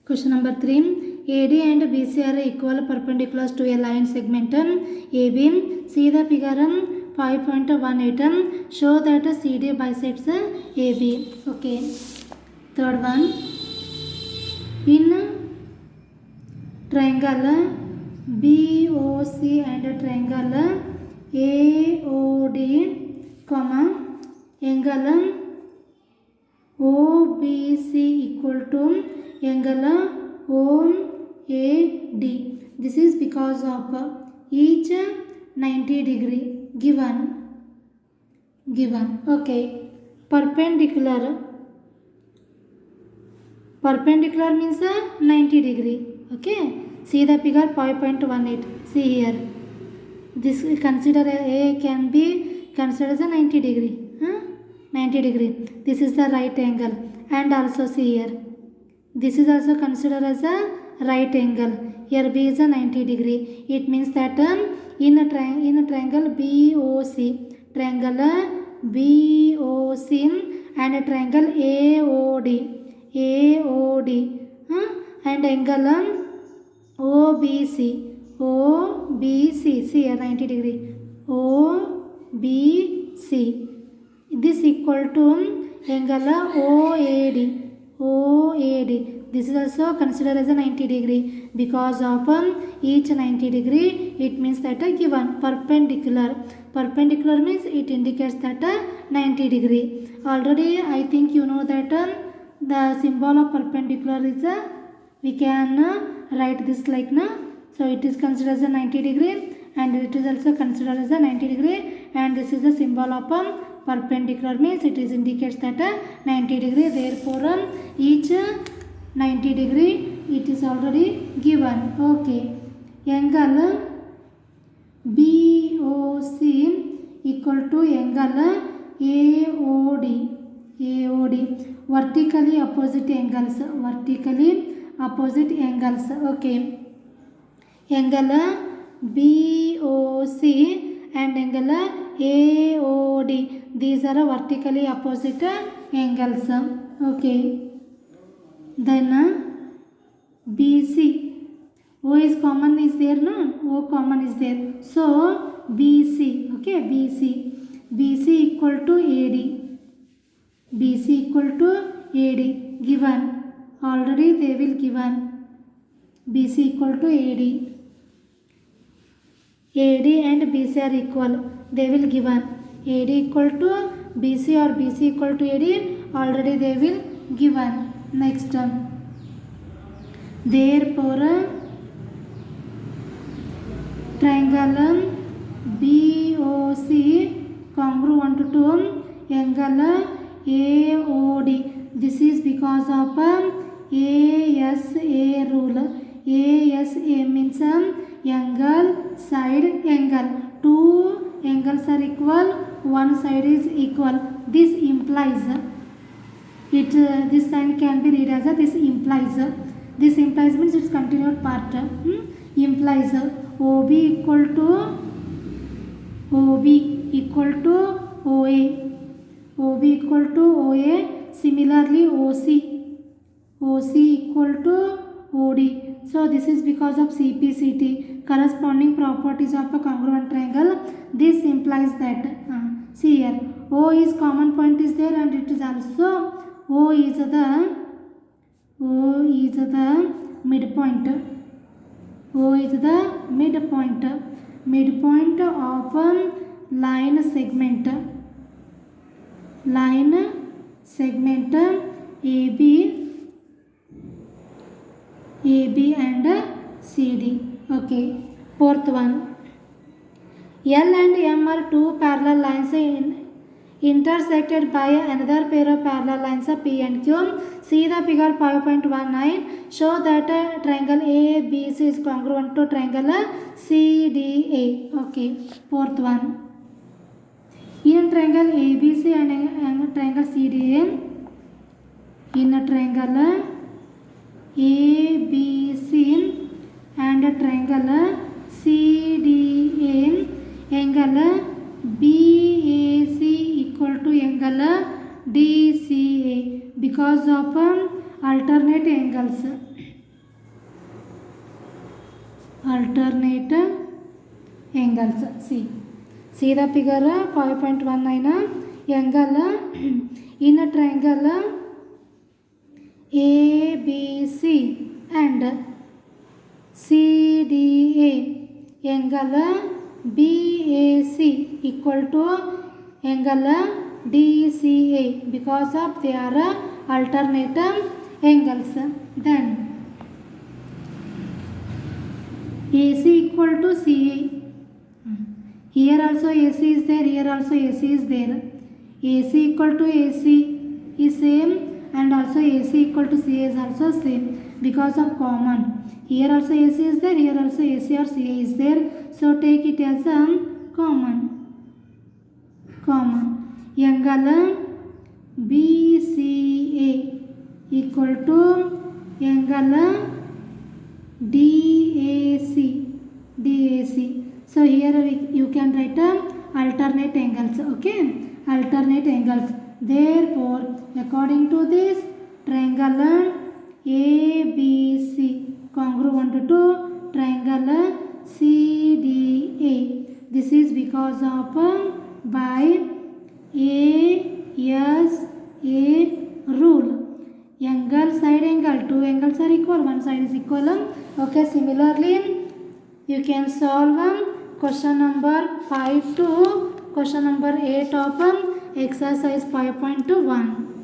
Question number 3. AD and BC are equal perpendiculars to a line segment AB. See the figure 5.18. Show that CD bisects AB. Okay. Third one. In triangle BOC and triangle AOD, angle OBC equal to angle OAD. This is because of each 90 degree given. Okay. Perpendicular means 90 degree. Okay. See the figure 5.18. See here. This consider A can be considered as a 90 degree. 90 degree. This is the right angle. And also see here. This is also considered as a right angle. Here B is a 90 degree. It means that in a triangle BOC and a triangle AOD and angle OBC. See here 90 degree. OBC. This equal to angle OAD. This is also considered as a 90 degree because of each 90 degree. It means that a given perpendicular means it indicates that 90 degree. Already I think you know that the symbol of perpendicular is we can write this like so it is considered as a 90 degree and it is also considered as a 90 degree, and this is the symbol of perpendicular means it is indicates that 90 degree. Therefore each 90 degree it is already given. Okay. Angle BOC equal to angle AOD. Vertically opposite angles. Okay. Angle BOC and angle AOD. These are vertically opposite angles. Okay. Then BC. O is common is there, no? O common is there. So BC. Okay. BC equal to AD. Given. Already they will given. BC equal to AD. AD and BC are equal. They will given. AD equal to BC or BC equal to AD. Already they will given. Next. Therefore, triangle BOC congruent to angle AOD. This is because of ASA rule. ASA means angle, side, angle. Two angles are equal, one side is equal. This implies this sign can be read as this implies. This implies means its continued part. Implies OB equal to OA. OB equal to OA. Similarly OC equal to OD. So this is because of CPCT, corresponding properties of a congruent triangle. This implies that see here O is common point is there, and it is also O is the midpoint. O is the midpoint of line segment AB and CD. Okay. Fourth one. L and M are two parallel lines intersected by another pair of parallel lines P and Q. See the figure 5.19. Show that triangle ABC is congruent to triangle CDA. Okay. Fourth one. In triangle ABC and triangle CDA, in a triangle ABC and a triangle CDA, angle BAC equal to angle DCA because of alternate angles. alternate angles. See the figure 5.19 angle in a triangle ABC and CDA angle BAC equal to angle DCA because of they are alternate angles. Then AC equal to CA. Here also AC is there, here also AC is there. AC equal to AC is same and also AC equal to CA is also same because of common. Here also AC is there, here also AC or CA is there. So take it as a common. Angle BCA equal to angle DAC. So here you can write alternate angles. Okay, alternate angles. Therefore, according to this triangle ABC congruent to triangle CDA. This is because of by ASA rule. Angle side angle, two angles are equal, one side is equal. Okay, similarly you can solve question number 5 to question number 8 of exercise 5.1.